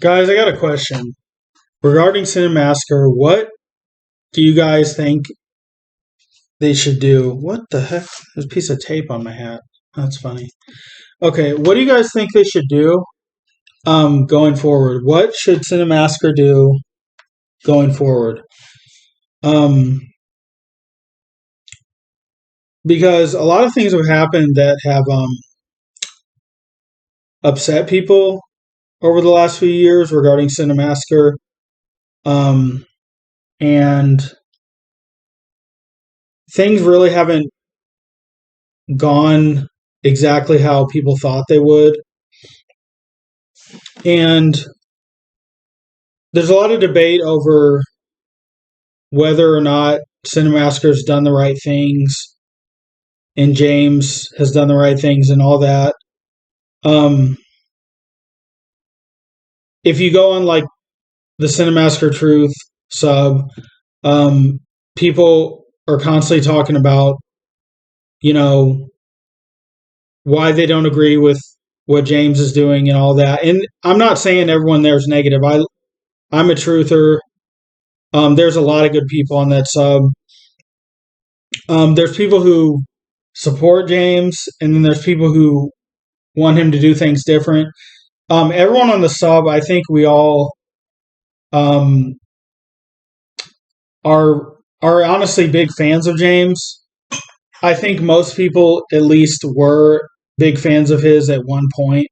Guys, I got a question regarding CineMassacre. What do you guys think they should do? What the heck? There's a piece of tape on my hat. That's funny. Okay, what do you guys think they should do going forward? What should CineMassacre do going forward? Um because a lot of things have happened that have upset people over the last few years regarding CineMassacre. Um and things really haven't gone exactly how people thought they would. And there's a lot of debate over whether or not Cinemassacre's done the right things and James has done the right things and all that. Um, if you go on like the Cinemassacre Truth sub, people are constantly talking about, you know, why they don't agree with what James is doing and all that. And I'm not saying everyone there is negative. I'm a truther. There's a lot of good people on that sub. There's people who support James, and then there's people who want him to do things different. Everyone on the sub, I think we all um, are honestly big fans of James. I think most people at least were big fans of his at one point.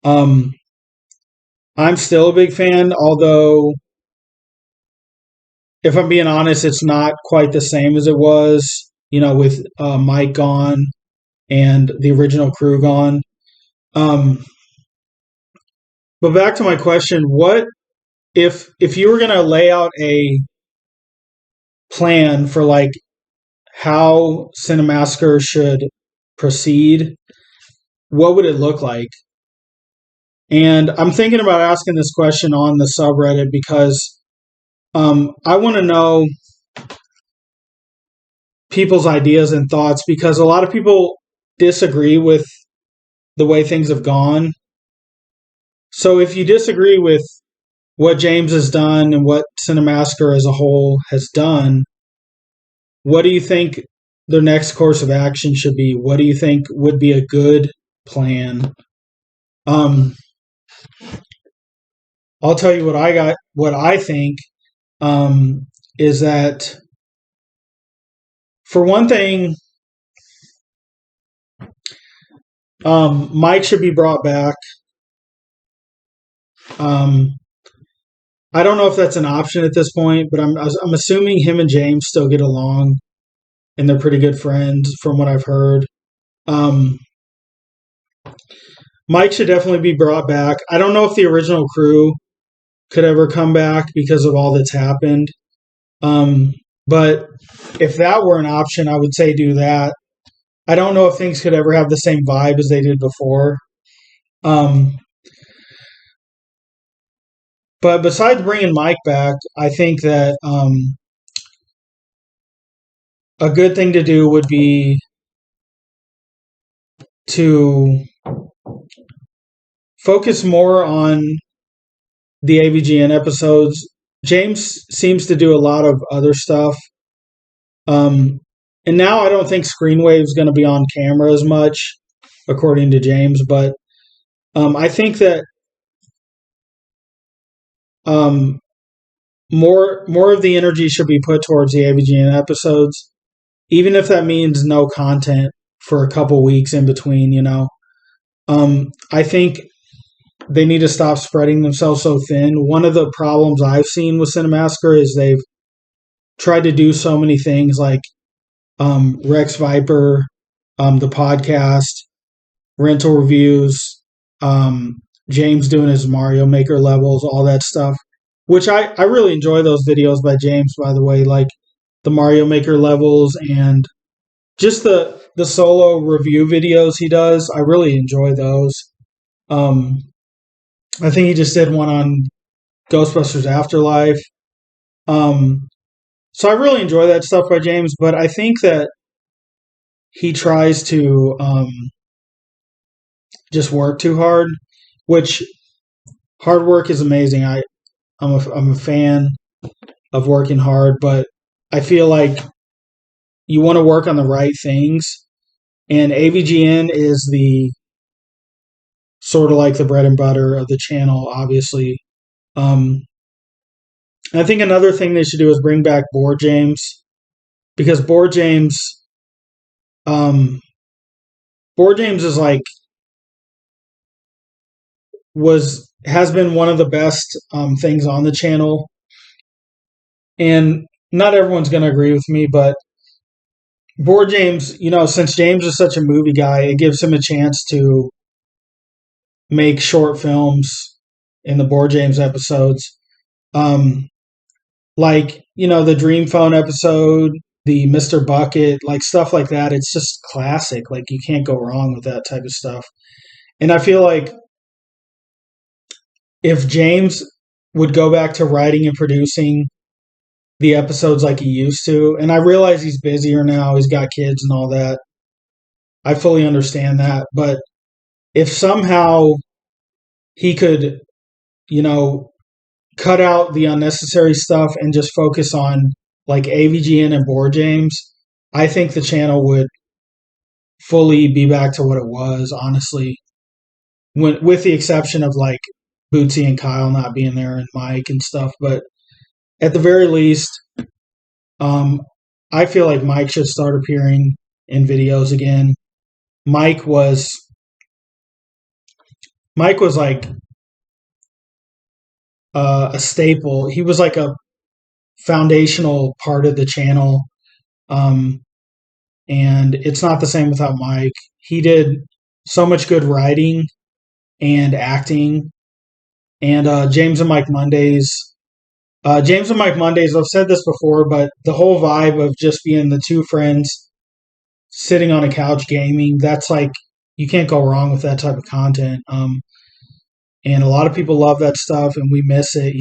Um, I'm still a big fan, although if I'm being honest, it's not quite the same as it was, with Mike gone and the original crew gone. Um, but back to my question: what if you were going to lay out a plan for like how Cinemassacre should proceed? What would it look like? And I'm thinking about asking this question on the subreddit because I want to know people's ideas and thoughts because a lot of people disagree with the way things have gone. So if you disagree with what James has done and what Cinemassacre as a whole has done, what do you think their next course of action should be? What do you think would be a good plan? I'll tell you what I think is that, for one thing, Mike should be brought back. I don't know if that's an option at this point, but I'm assuming him and James still get along, and they're pretty good friends from what I've heard. Mike should definitely be brought back. I don't know if the original crew could ever come back because of all that's happened. But if that were an option, I would say do that. I don't know if things could ever have the same vibe as they did before. But besides bringing Mike back, I think that a good thing to do would be to focus more on the AVGN episodes. James seems to do a lot of other stuff. And now I don't think Screenwave's going to be on camera as much, according to James, but I think that more of the energy should be put towards the AVGN episodes, even if that means no content for a couple weeks in between, I think they need to stop spreading themselves so thin. One of the problems I've seen with Cinemassacre is they've tried to do so many things like Rex Viper, the podcast, rental reviews, James doing his Mario Maker levels, all that stuff, which I really enjoy those videos by James, by the way, like the Mario Maker levels and just the solo review videos he does. I really enjoy those. I think he just did one on Ghostbusters Afterlife. So I really enjoy that stuff by James, but I think that he tries to just work too hard, which hard work is amazing. I'm a fan of working hard, but I feel like you want to work on the right things, and AVGN is the sort of like the bread and butter of the channel, obviously. Um, I think another thing they should do is bring back Board James, because um, Board James is like has been one of the best things on the channel, and not everyone's going to agree with me, but Board James, since James is such a movie guy, it gives him a chance to make short films in the Board James episodes. Um, like, the Dream Phone episode, the Mr. Bucket, like stuff like that. It's just classic. Like, you can't go wrong with that type of stuff. And I feel like if James would go back to writing and producing the episodes like he used to, and I realize he's busier now, he's got kids and all that. I fully understand that. But if somehow he could, you know, cut out the unnecessary stuff and just focus on like AVGN and Board James, I think the channel would fully be back to what it was, honestly. With the exception of like Bootsy and Kyle not being there and Mike and stuff. But at the very least, um, I feel like Mike should start appearing in videos again. Mike was like a staple. He was like a foundational part of the channel. Um, and it's not the same without Mike. He did so much good writing and acting. And James and Mike Mondays. James and Mike Mondays, I've said this before, but the whole vibe of just being the two friends sitting on a couch gaming, that's like, you can't go wrong with that type of content. And a lot of people love that stuff, and we miss it,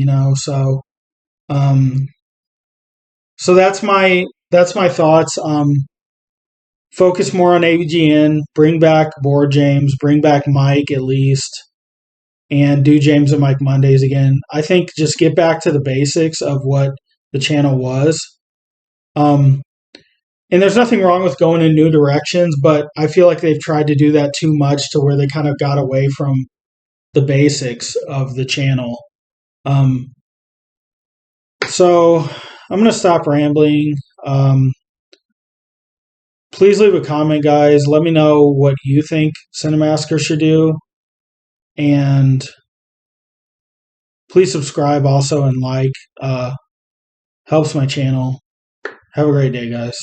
um, so that's my thoughts. Focus more on AVGN, bring back Board James, bring back Mike at least, and do James and Mike Mondays again. I think just get back to the basics of what the channel was. Um, and there's nothing wrong with going in new directions, but I feel like they've tried to do that too much to where they kind of got away from the basics of the channel. So I'm going to stop rambling. Please leave a comment, guys. Let me know what you think CINEMASSACRE should do. And please subscribe also and like. Helps my channel. Have a great day, guys.